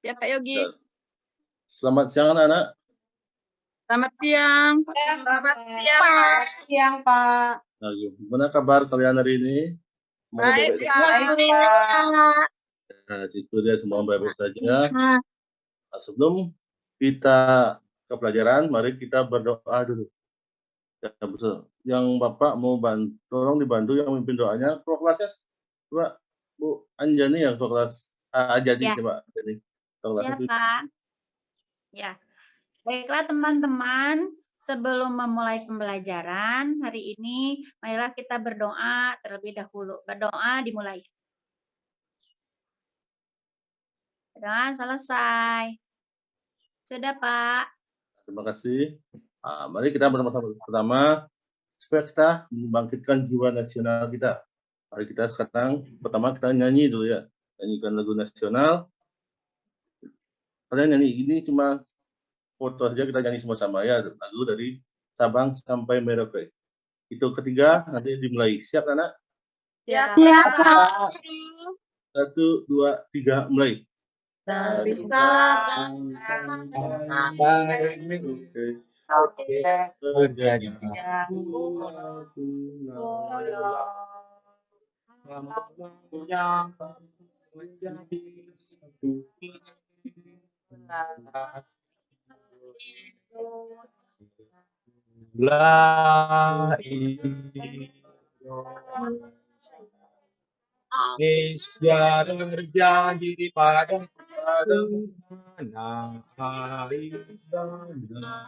Ya, Pak Yogi. Ya. Selamat siang anak-anak. Selamat siang, Pak. Selamat siang, Pak. Nah, gimana kabar kalian hari ini? Semoga Baik, baik-baik Pak. saja. Baik, Pak. Nah, itu dia semua baik-baik saja. Nah, sebelum kita ke pelajaran, mari kita berdoa dulu. Ya, betul. Yang Bapak mau bantu, tolong dibantu yang memimpin doanya. Kelasnya, Coba Bu Anjani yang kelas jadi Ya. coba jadi Ya, Pak. Ya. Baiklah teman-teman, sebelum memulai pembelajaran hari ini, marilah kita berdoa terlebih dahulu. Berdoa dimulai. Berdoa selesai. Sudah, Pak. Terima kasih. Mari kita bersama-sama. Pertama, supaya kita membangkitkan jiwa nasional kita. Mari kita sekarang pertama kita nyanyi dulu ya, nyanyikan lagu nasional. Kalian nyanyi ini cuma foto aja, kita nyanyi sama-sama ya, lagu dari Sabang sampai Merauke. Itu ketiga nanti dimulai. Siap anak? Siap, Pak. 1, 2, 3 mulai. Dari Sabang sampai Merauke. Menjadi satu. Indonesia terjadi pada tanah air Indonesia.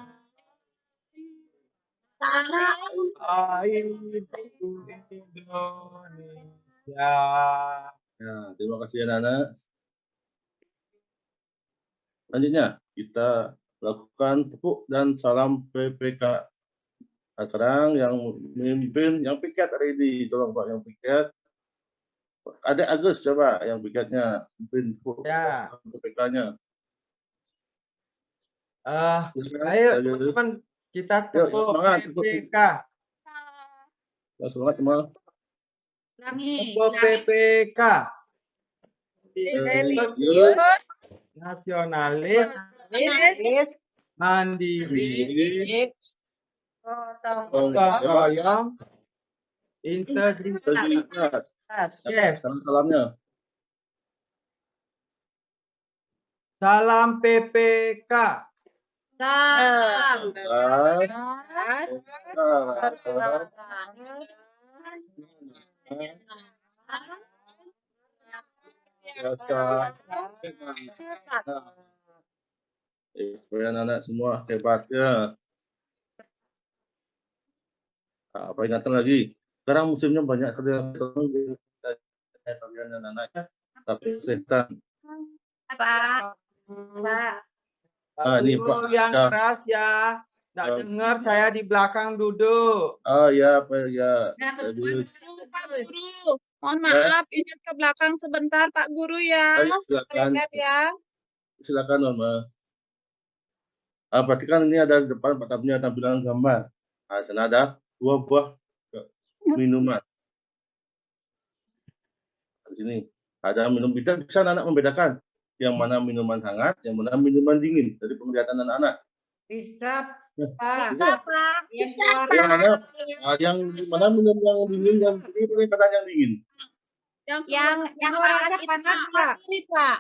Nah, terima kasih anak-anak. Selanjutnya kita lakukan tepuk dan salam PPK. Sekarang yang memimpin, yang piket hari ini, tolong Pak yang piket. Ada Agus coba yang piketnya, pimpin tepuk Ya. PPK-nya. Ayo teman-teman kita Yuk, tepuk semangat, PPK. Semangat semua. Tepuk PPK. Nasionalis, mandiri, gotong royong, integritas. Yes. Salamnya. Salam PPK. Salam. Supaya anak-anak semua hebat ya. Apa ingatan lagi? Sekarang musimnya banyak sekali yang kalian anak-anaknya, tapi kesehatan. Pak. Ini Pak. Yang keras ya. Nggak dengar saya di belakang duduk. Ya, Pak ya. Pak Guru, mohon maaf, izin ke belakang sebentar Pak Guru ya. Silakan. Lihat ya. Silakan Mama. Berarti kan ini ada di depan Pak punya tampilan gambar. Sana ada 2 buah minuman. Di sini ada minum, bisa anak membedakan yang mana minuman hangat, yang mana minuman dingin dari penglihatan anak-anak. Bisa, Pak. Yang mana minum yang dingin, yang dingin itu yang dingin. Yang panas, Pak.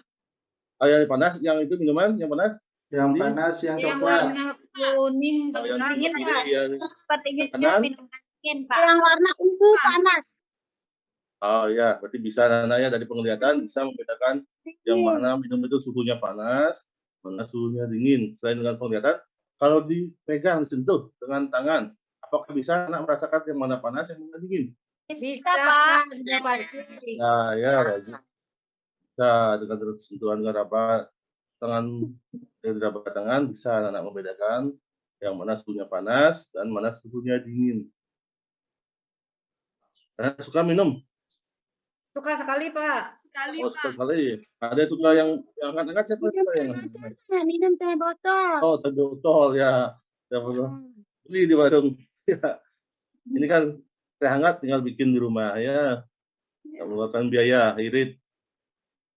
Yang panas, yang itu minuman yang panas. Yang panas, yang coklat. Warna kuning, yang dingin, Pak. Sepertinya Minuman dingin, Pak. Yang warna ungu panas. Ya, berarti bisa anak-anaknya dari penglihatan bisa membedakan yang mana minum itu suhunya panas, mana suhunya dingin. Selain dengan penglihatan, kalau dipegang, disentuh dengan tangan, apakah bisa anak merasakan yang mana panas, yang mana dingin? Bisa, Pak. Nah, ya, bisa dengan sentuhan dengan tangan dari tangan bisa anak membedakan yang mana suhunya panas dan mana suhunya dingin. Anak suka minum? Suka sekali, Pak. Suka sekali. Ada suka yang hangat-hangat, siapa suka yang hangat? Minum teh botol. Teh botol ya. Beli di warung. Ya. Ini kan teh hangat tinggal bikin di rumah ya. Nggak mengeluarkan biaya, irit.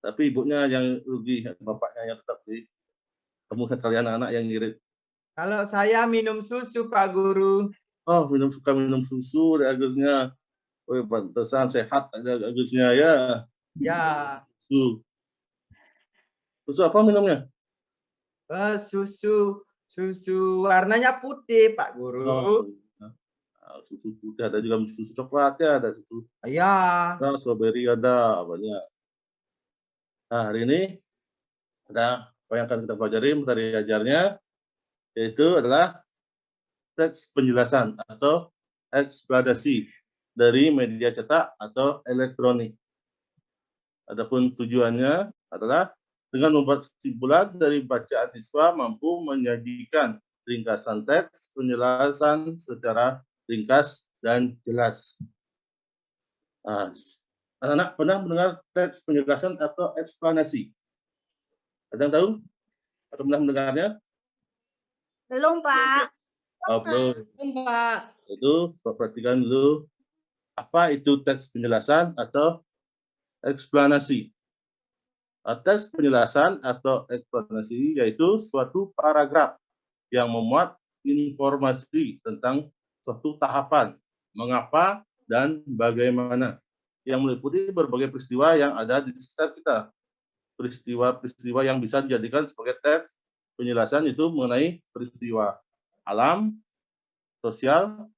Tapi ibunya yang rugi, bapaknya yang tetap di kamu sekalian anak yang ngirit. Kalau saya minum susu, Pak Guru. Oh, suka minum susu Agusnya. Oh, pantesan sehat Agusnya ya. Ya, Susu. Susu apa minumnya? susu warnanya putih, Pak Guru. Oh, susu putih, ada juga susu coklat ya, ada susu. Ya. Nah, strawberry ada banyak. Nah, hari ini ada apa yang akan kita pelajari materi ajarnya, yaitu adalah teks penjelasan atau eksplanasi dari media cetak atau elektronik. Adapun tujuannya adalah dengan membuat kesimpulan dari bacaan siswa mampu menyajikan ringkasan teks penjelasan secara ringkas dan jelas. Nah, anak-anak pernah mendengar teks penjelasan atau eksplanasi? Ada yang tahu? Atau pernah mendengarnya? Belum, Pak. Oh, belum. Pak. Itu perhatikan dulu apa itu teks penjelasan atau eksplanasi. Teks penjelasan atau eksplanasi yaitu suatu paragraf yang memuat informasi tentang suatu tahapan, mengapa dan bagaimana, yang meliputi berbagai peristiwa yang ada di sekitar kita. Peristiwa-peristiwa yang bisa dijadikan sebagai teks penjelasan itu mengenai peristiwa alam, sosial,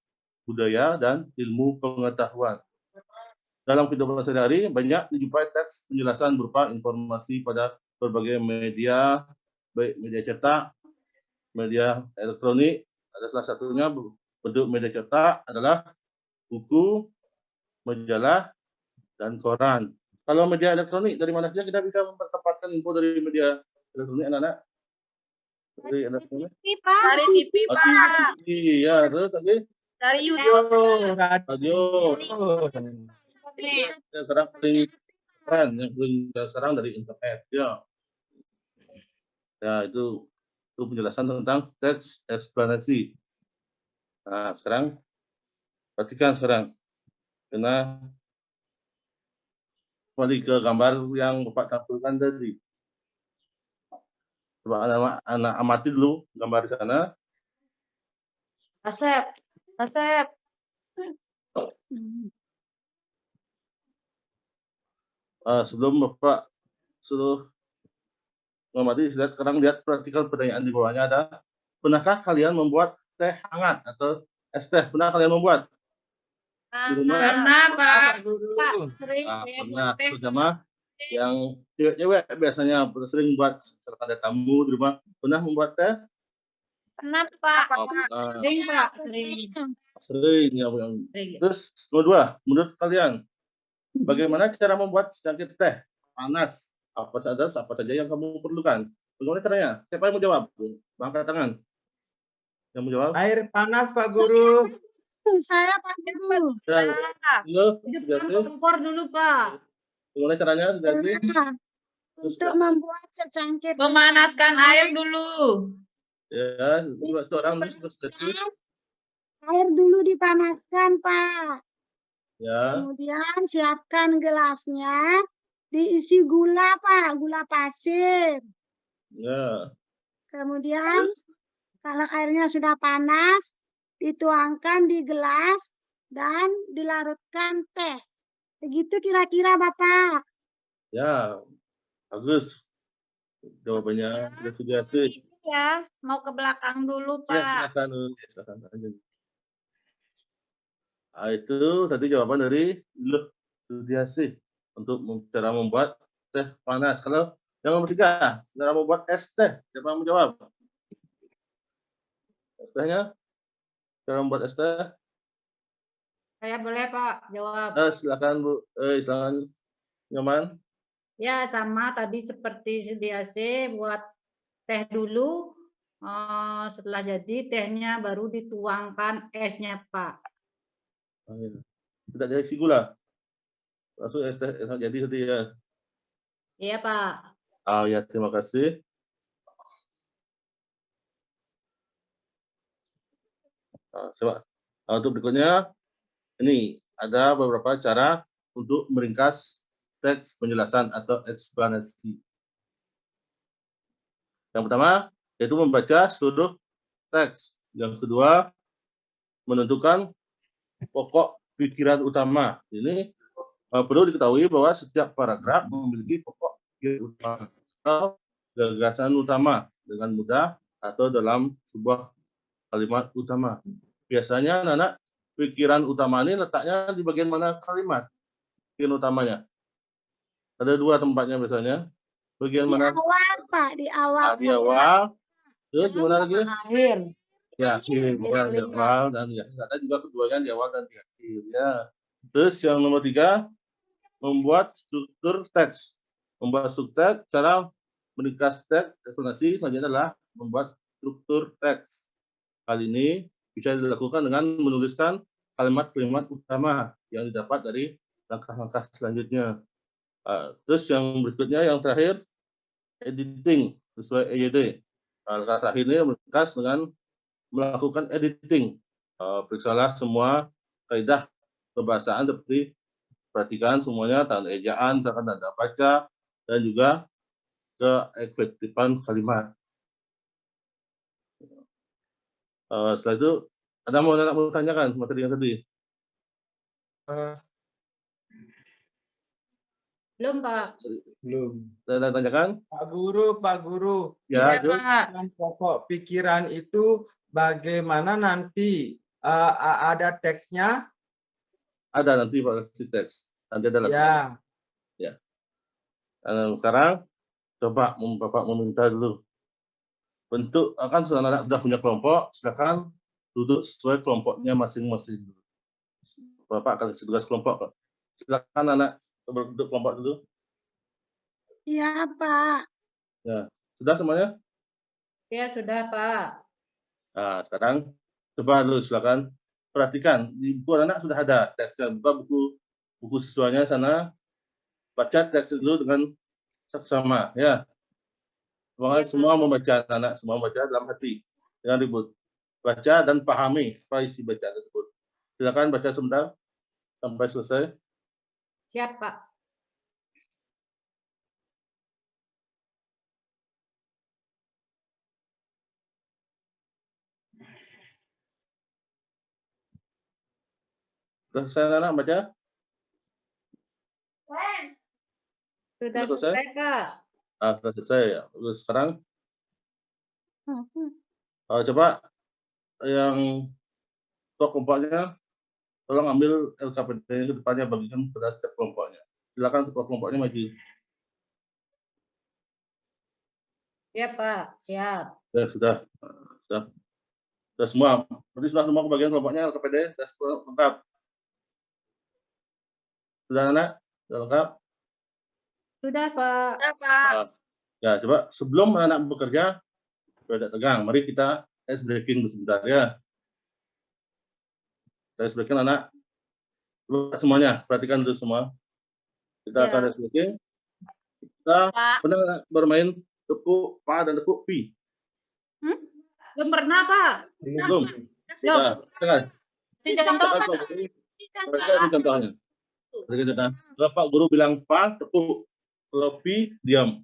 budaya, dan ilmu pengetahuan. Dalam kehidupan sehari-hari, banyak dijumpai teks penjelasan berupa informasi pada berbagai media, baik media cetak, media elektronik. Ada salah satunya bentuk media cetak adalah buku, majalah, dan koran. Kalau media elektronik, dari mana saja kita bisa mendapatkan info dari media elektronik, anak-anak? Dari elektronik? Pak. Dari TV, Pak. Iya, terus tadi Dari YouTube. radio. Ya, sekarang paling keren, yang paling sekarang dari internet. Ya, ya itu penjelasan tentang teks eksplanasi. Nah, sekarang perhatikan sekarang. Karena kembali ke gambar yang Bapak tampilkan tadi. Coba anak amati dulu gambar di sana. Asep. Sebelum Bapak suruh mengamati, sekarang lihat perhatikan pertanyaan di bawahnya ada. Pernahkah kalian membuat teh hangat atau es teh? Pernah kalian membuat? Di rumah? Pernah, Pak. Pak, sering Pernah. Terutama yang cewek-cewek biasanya sering buat, misalkan ada tamu di rumah, pernah membuat teh? Pernah, Pak. Pernah. Sering, Pak, sering. Sering. Terus kedua, menurut kalian bagaimana cara membuat secangkir teh panas? Apa saja yang kamu perlukan? Bagaimana caranya? Siapa yang mau jawab? Angkat tangan. Yang mau jawab? Air panas, Pak Guru. Saya, Pak Guru. Kompor dulu, Pak. Bagaimana caranya? Untuk membuat secangkir Memanaskan air dulu. Ya, dua orang air dulu dipanaskan, Pak. Ya. Kemudian siapkan gelasnya, diisi gula, Pak, gula pasir. Ya. Kemudian kalau airnya sudah panas, dituangkan di gelas dan dilarutkan teh. Begitu kira-kira, Bapak. Ya, bagus. Jawabannya sudah sih. Ya, mau ke belakang dulu, Ya, Pak. silakan aja. Nah, itu tadi jawaban dari Sudiasih untuk cara membuat teh panas. Kalau yang nomor 3, cara membuat es teh, siapa yang menjawab? Es tehnya, cara membuat es teh? Saya boleh, Pak, jawab. Silakan Bu, silakan Nyoman. Ya, sama tadi seperti sediase, buat teh dulu. Setelah jadi tehnya baru dituangkan esnya, Pak. Tidak jadi isi gula. Langsung es teh jadi tadi ya. Iya, Pak. Ya, terima kasih. Coba untuk berikutnya, ini ada beberapa cara untuk meringkas teks penjelasan atau eksplanasi. Yang pertama, yaitu membaca seluruh teks. Yang kedua, menentukan pokok pikiran utama. Ini perlu diketahui bahwa setiap paragraf memiliki pokok pikiran utama atau gagasan utama dengan mudah atau dalam sebuah kalimat utama. Biasanya anak-anak pikiran utama ini letaknya di bagian mana kalimat pikiran utamanya? Ada dua tempatnya biasanya. Bagian Di mana? awal, Pak, di awal. Di awal. Terus di mana lagi? Akhir. Ya, akhir. Bukan di awal dan di akhir. Ada juga keduanya di awal dan di akhir. Ya. Terus yang nomor 3, membuat struktur teks. Membuat struktur teks, cara meringkas teks, eksplanasi selanjutnya adalah membuat struktur teks. Hal ini bisa dilakukan dengan menuliskan kalimat-kalimat utama yang didapat dari langkah-langkah selanjutnya. Terus yang berikutnya, yang terakhir, editing sesuai EYD. Langkah terakhir ini meringkas dengan melakukan editing. Periksalah semua kaidah kebahasaan seperti perhatikan semuanya, tanda ejaan, misalkan tanda baca, dan juga keefektifan kalimat. Setelah itu, ada mau tanyakan materi yang tadi? Belum, Pak. Belum. Ada tanyakan? Pak Guru, Ya, Iya, Pak. dalam pokok pikiran itu bagaimana nanti ada teksnya? ada nanti Pak teks. Nanti ada lagi. Ya, Sekarang coba Bapak meminta dulu. Bentuk akan anak sudah punya kelompok, silakan duduk sesuai kelompoknya masing-masing. Bapak akan kasih tugas kelompok. Silakan anak berduduk kelompok dulu. Iya, Pak. Ya, sudah semuanya? Ya, sudah, Pak. Nah, sekarang coba dulu silakan perhatikan di buku anak sudah ada teksnya. Buka buku siswanya sana, baca teks dulu dengan seksama ya. Semua membaca, anak semua membaca dalam hati, jangan ribut. Baca dan pahami apa isi bacaan tersebut. Silakan baca sebentar sampai selesai. Siap, Pak. Selesai anak baca? Sudah selesai? selesai, Pak. Sudah selesai ya. Terus sekarang coba yang kelompoknya tolong ambil LKPD ke depannya, bagikan pada setiap kelompoknya. Silakan setiap kelompoknya maju. Siap, Pak. Siap. Ya, sudah semua. Berarti sudah semua kebagian kelompoknya LKPD sudah lengkap. Sudah anak? Sudah lengkap? Sudah, Pak. Iya, Pak. Ya, coba sebelum anak bekerja, tidak tegang. Mari kita ice breaking sebentar ya. Ice breaking anak. Semuanya, perhatikan dulu semua. Kita akan ice breaking. Kita pernah bermain tepuk pa dan tepuk pi? Belum pernah, Pak. Belum. Belum. Jangan. Contoh, Pak. Ini contohnya. Bapak guru bilang pa tepuk, kalau pi diam.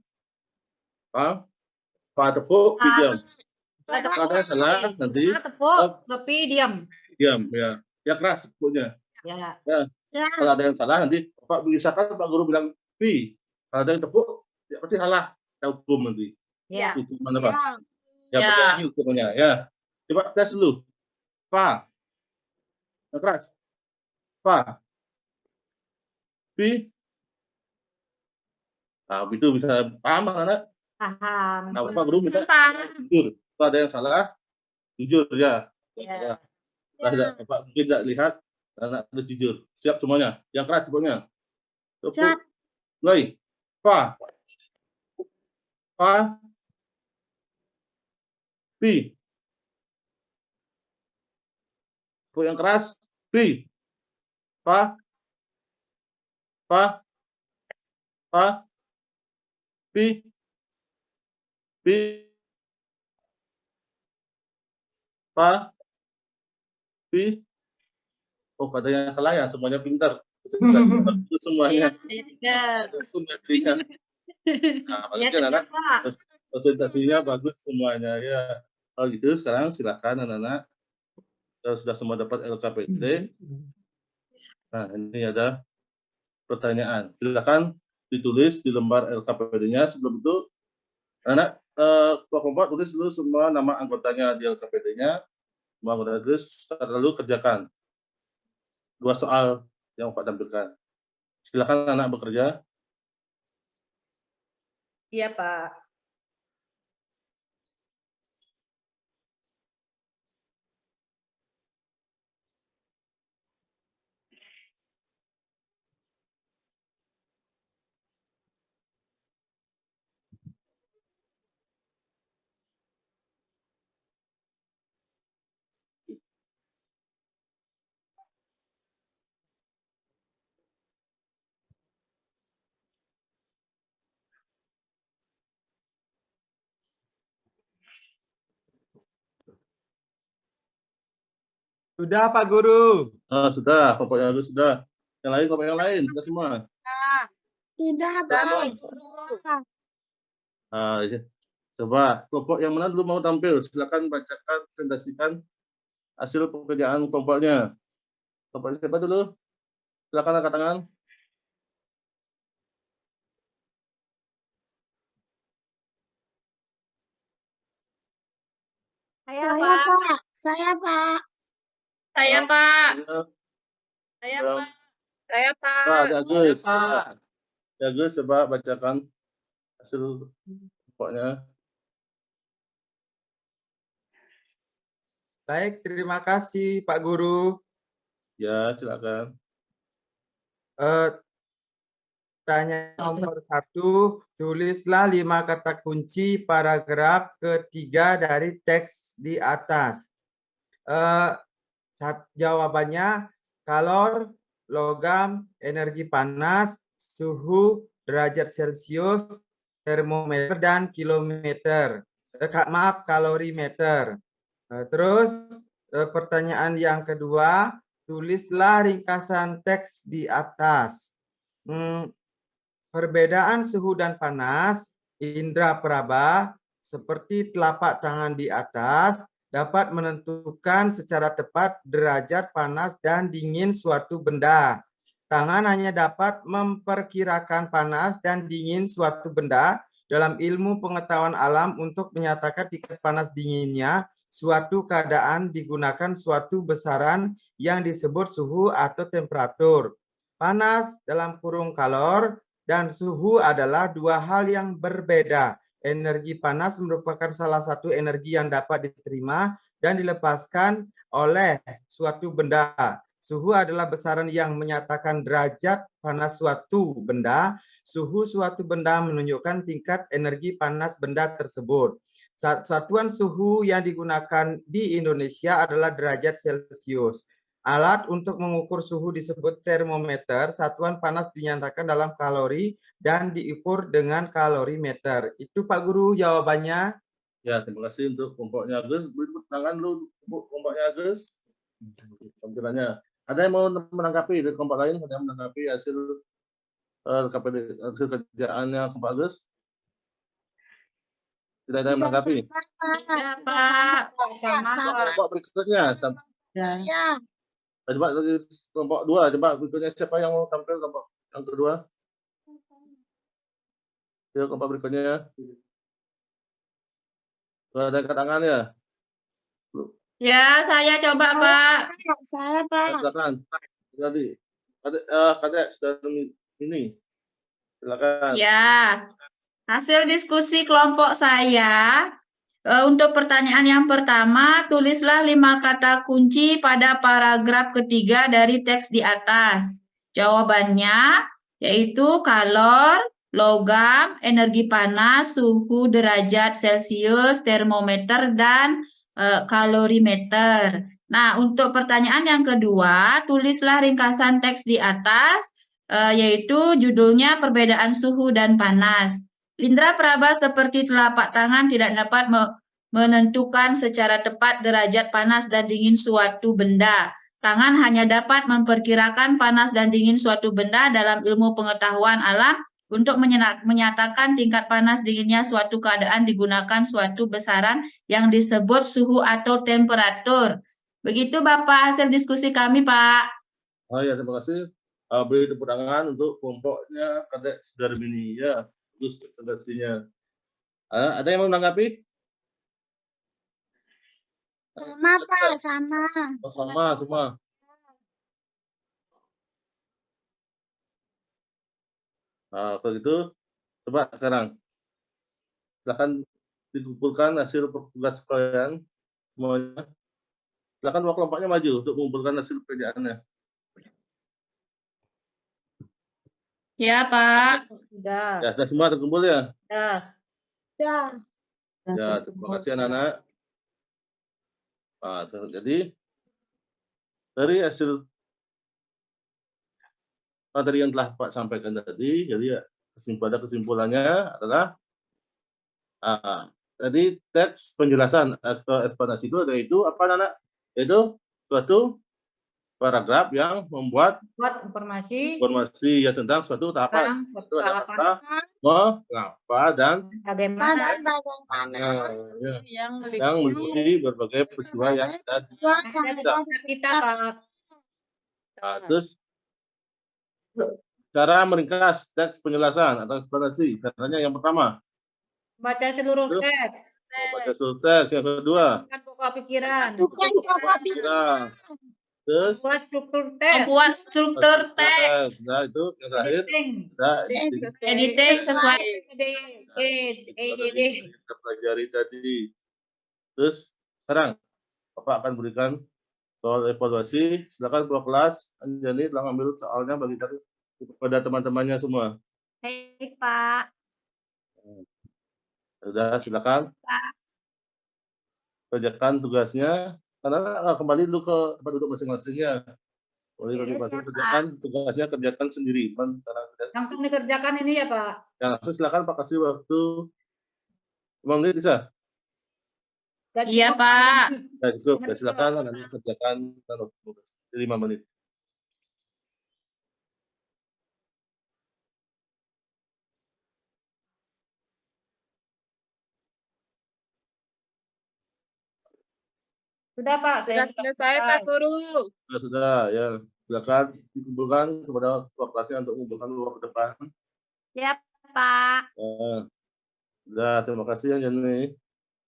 Pa tepuk, pi diam. Kalau ada yang salah nanti tepuk, tapi diam. diam ya. Ya keras tepuknya. Ya. Ya. Kalau ada yang salah nanti Pak misalkan Pak guru bilang pi. Kalau ada yang tepuk, ya pasti salah. Kita hukum nanti. Ya. Hukuman apa? Ya, Ya. pakai ini hukumannya ya. Coba tes dulu. Pa. Yang keras. Pa. Pi. Nah, itu bisa paham anak. Paham. Nah, Pak guru minta jujur. Kalau ada yang salah, jujur ya. Ya. Nah, Bapak mungkin tidak lihat, anak harus jujur. Siap semuanya. Yang keras tepuknya. Tepuk. Siap. Mulai. Pa. Pa. Pi. Tepuk yang keras. Pi. Pa. Pa. Pa. Pi. Pi. Pa. Pi. Oh, katanya salah ya, semuanya pintar. Itu semuanya. Iya, Itu metrinya. Nah, iya, makanya anak-anak Pak. presentasinya bagus semuanya ya. Kalau gitu sekarang silakan anak-anak. Kalau sudah semua dapat LKPD. Nah, ini ada pertanyaan. Silakan ditulis di lembar LKPD-nya. Sebelum itu, anak kelompok tulis dulu semua nama anggotanya di LKPD-nya. Semua anggota tulis, lalu kerjakan 2 soal yang Pak tampilkan. Silakan anak bekerja. Iya, Pak. Sudah Pak Guru. Sudah, kelompok yang lain sudah. Yang lain, kelompok yang lain, sudah semua. Sudah, Pak. Iya. Coba kelompok yang mana dulu mau tampil? Silakan bacakan, presentasikan hasil pekerjaan kelompoknya. Kelompok siapa dulu? Silakan angkat tangan. Saya, Pak. Saya, Pak. Saya, Pak. Ya, Saya, ya. Pak. Saya, Pak. Ada Agus. Pak. Ya, Agus, coba bacakan hasil kelompoknya. Baik, terima kasih Pak Guru. Ya, silakan. Tanya nomor 1, tulislah 5 kata kunci paragraf ketiga dari teks di atas. Jawabannya kalor, logam, energi panas, suhu, derajat Celcius, termometer, dan kilometer. Kalorimeter. Terus pertanyaan yang kedua, tulislah ringkasan teks di atas. Perbedaan suhu dan panas, indera peraba, seperti telapak tangan di atas, dapat menentukan secara tepat derajat panas dan dingin suatu benda. Tangan hanya dapat memperkirakan panas dan dingin suatu benda dalam ilmu pengetahuan alam untuk menyatakan tingkat panas dinginnya suatu keadaan digunakan suatu besaran yang disebut suhu atau temperatur. Panas dalam kurung kalor dan suhu adalah 2 hal yang berbeda. Energi panas merupakan salah satu energi yang dapat diterima dan dilepaskan oleh suatu benda. Suhu adalah besaran yang menyatakan derajat panas suatu benda. Suhu suatu benda menunjukkan tingkat energi panas benda tersebut. Satuan suhu yang digunakan di Indonesia adalah derajat Celcius. Alat untuk mengukur suhu disebut termometer. Satuan panas dinyatakan dalam kalori dan diukur dengan kalorimeter. Itu Pak Guru jawabannya. Ya, terima kasih untuk kelompoknya Agus. Beri tepuk tangan dulu untuk kelompoknya Agus. Tampilannya. Ada yang mau menanggapi dari kelompok lain? Ada yang menanggapi hasil KPD, hasil kerjaannya kelompok Agus? Tidak ada yang menanggapi? Iya, Pak. Sama, Pak. Kelompok berikutnya. Ya. Coba lagi kelompok 2. Coba berikutnya siapa yang mau tampil kelompok yang kedua? Ya, kelompok berikutnya. Ada yang angkat tangan ya? Ya, saya coba, Pak. Saya, Pak. Silakan. Jadi, Kadek sudah ini. Silakan. Ya, hasil diskusi kelompok saya. Untuk pertanyaan yang pertama, tulislah 5 kata kunci pada paragraf ketiga dari teks di atas. Jawabannya yaitu kalor, logam, energi panas, suhu derajat Celcius, termometer, dan kalorimeter. Nah, untuk pertanyaan yang kedua, tulislah ringkasan teks di atas, yaitu judulnya perbedaan suhu dan panas. Indera peraba seperti telapak tangan tidak dapat menentukan secara tepat derajat panas dan dingin suatu benda. tangan hanya dapat memperkirakan panas dan dingin suatu benda dalam ilmu pengetahuan alam. Untuk menyatakan tingkat panas dinginnya suatu keadaan digunakan suatu besaran yang disebut suhu atau temperatur. Begitu Bapak hasil diskusi kami, Pak. Oh ya, terima kasih. Beri tepuk tangan untuk kelompoknya Kadek Sudarmini ya, terus presentasinya. Ada yang mau menanggapi? Sama Pak, sama. Oh, sama semua. Kalau gitu, coba sekarang silakan dikumpulkan hasil tugas kalian semuanya. Silakan dua kelompoknya maju untuk mengumpulkan hasil pekerjaannya. Ya, Pak. Sudah. Ya, sudah semua terkumpul ya? Sudah. Ya. Ya, terima kasih anak-anak. Jadi dari hasil materi yang telah Pak sampaikan tadi, jadi ya, kesimpulannya adalah tadi teks penjelasan atau eksplanasi itu apa anak? Yaitu suatu paragraf yang membuat Buat informasi informasi ya tentang suatu tahapan. tentang Itu ada tahapan kata mengapa dan bagaimana ya, yang yang meliputi berbagai peristiwa yang ada di kita, Pak. terus cara meringkas teks penjelasan atau eksplanasi. Caranya yang pertama, Baca seluruh Itu. teks. baca seluruh teks. Yang kedua, Bukan pokok pikiran. pikiran. Terus Buat struktur teks. Membuat struktur teks. Nah, itu yang terakhir, Editing. ada Editing sesuai kita pelajari tadi. Terus sekarang Bapak akan berikan soal evaluasi. Silakan ketua kelas Anjani telah mengambil soalnya bagi kepada teman-temannya semua. Baik, Pak. Sudah, silakan kerjakan tugasnya. Karena kembali dulu ke tempat duduk masing-masingnya. Boleh kerjakan tugasnya, kerjakan sendiri. Langsung dikerjakan ini ya, Pak? Ya, langsung silakan Pak, kasih waktu 5 menit bisa? Iya, Pak. Ya, cukup. Ya, silakan nanti kerjakan 5 menit. Sudah, Pak. Sudah selesai Pak Guru. Sudah, ya. Silakan dikumpulkan kepada ketua kelasnya untuk mengumpulkan uang ke depan. Siap, Pak. Sudah, terima kasih ya Jani.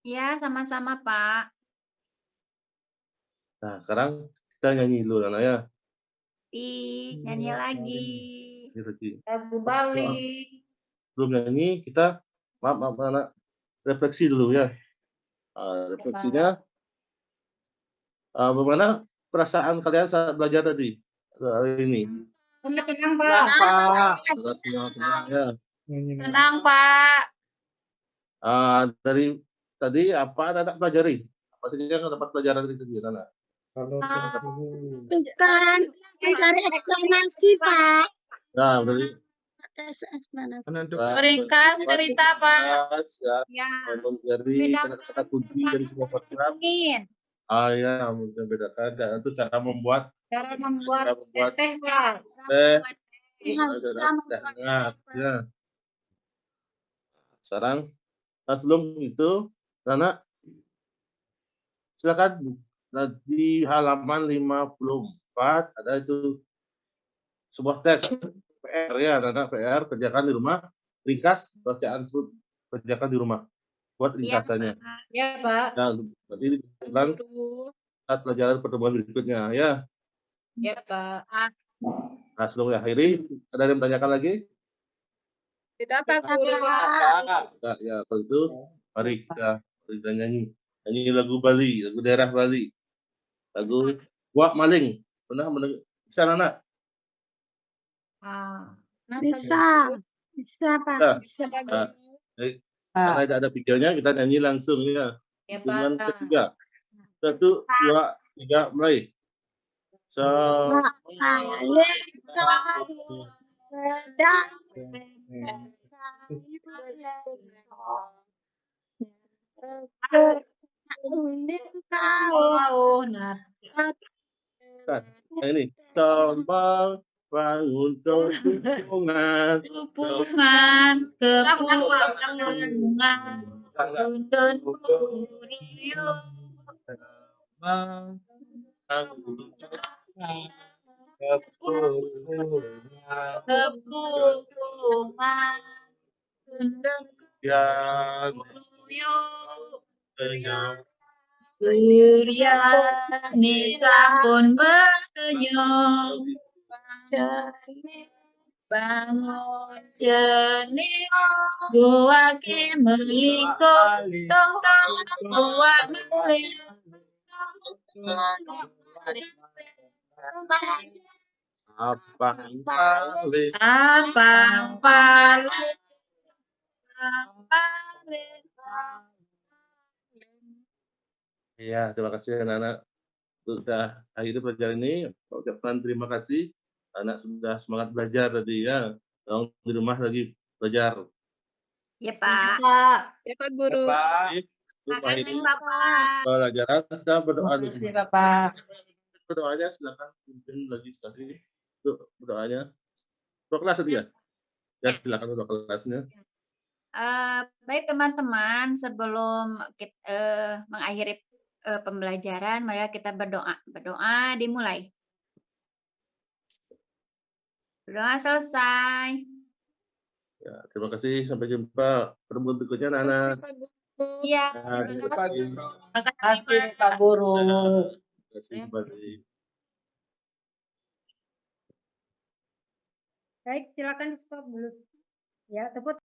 Iya, sama-sama, Pak. Nah, sekarang kita nyanyi dulu, Nana ya. Nyanyi lagi. Ini lagi. Lagu Bali. Belum nyanyi, kita maaf anak refleksi dulu ya. Refleksinya, bagaimana perasaan kalian saat belajar tadi hari ini? Tenang, Pak. Senang ya. Tenang, Pak. Dari tadi apa anak pelajari? Apa saja yang dapat pelajaran dari tadi, Nana? Bukan mencari eksplanasi Pak. Nah, dari Eksplanasi. Berikan cerita, Pak. Ya, dari kata-kata kunci dari sebuah paragraf. Ya, membedakan dan itu cara membuat Cara membuat teh, Pak. teh hangat ya. Sekarang sebelum itu, Nana silakan di halaman 54 ada itu sebuah teks PR ya, Nana PR kerjakan di rumah, ringkas bacaan kerjakan di rumah. Buat ringkasannya. Iya, Pak. Nah, nanti dilakukan saat pelajaran pertemuan berikutnya ya. Iya, Pak. Nah, sebelum akhiri, ada yang menanyakan lagi? Tidak Pak Guru. Nah, ya, kalau itu mari kita nyanyi lagu Bali, lagu daerah Bali, lagu Wak Maling. Pernah mendengar? Bisa, Nana? Bisa Pak. Nah, Bisa Pak nah, Guru. karena tidak ada videonya, kita nyanyi langsung ya. Ya, Dengan Pak. ketiga. 1, 2, 3, mulai. Bukan. Yang ini. Tombol bangun kepungan. Kepungan, kepungan, undun kuruyuk. Bangun Kepungan, undun yang kuruyuk. kenyang. Suryani sampun bertenyum. Bangun cening guake meliko tong tong gua Abang paling Abang paling Iya, terima kasih anak-anak sudah akhiri pelajaran ini. Saya ucapkan terima kasih. Anak sudah semangat belajar tadi ya. Yang di rumah lagi belajar. Ya Pak. Ya Pak Guru. Jadi, rumah ini Bapak. pelajaran kita berdoa dulu. Bapak. Berdoanya silakan pimpin lagi sekali. Untuk berdoanya. Berdoa kelas tadi ya? Ya, silakan berdoa kelasnya. Baik teman-teman, sebelum kita mengakhiri pembelajaran, mari kita berdoa. Berdoa dimulai. Berdoa selesai. Ya, terima kasih. Sampai jumpa pertemuan berikutnya anak-anak. Pak Guru. Iya. Ya, terima kasih. Terima kasih Pak Guru. Terima kasih kembali. Baik, silakan stop dulu. Ya, tepuk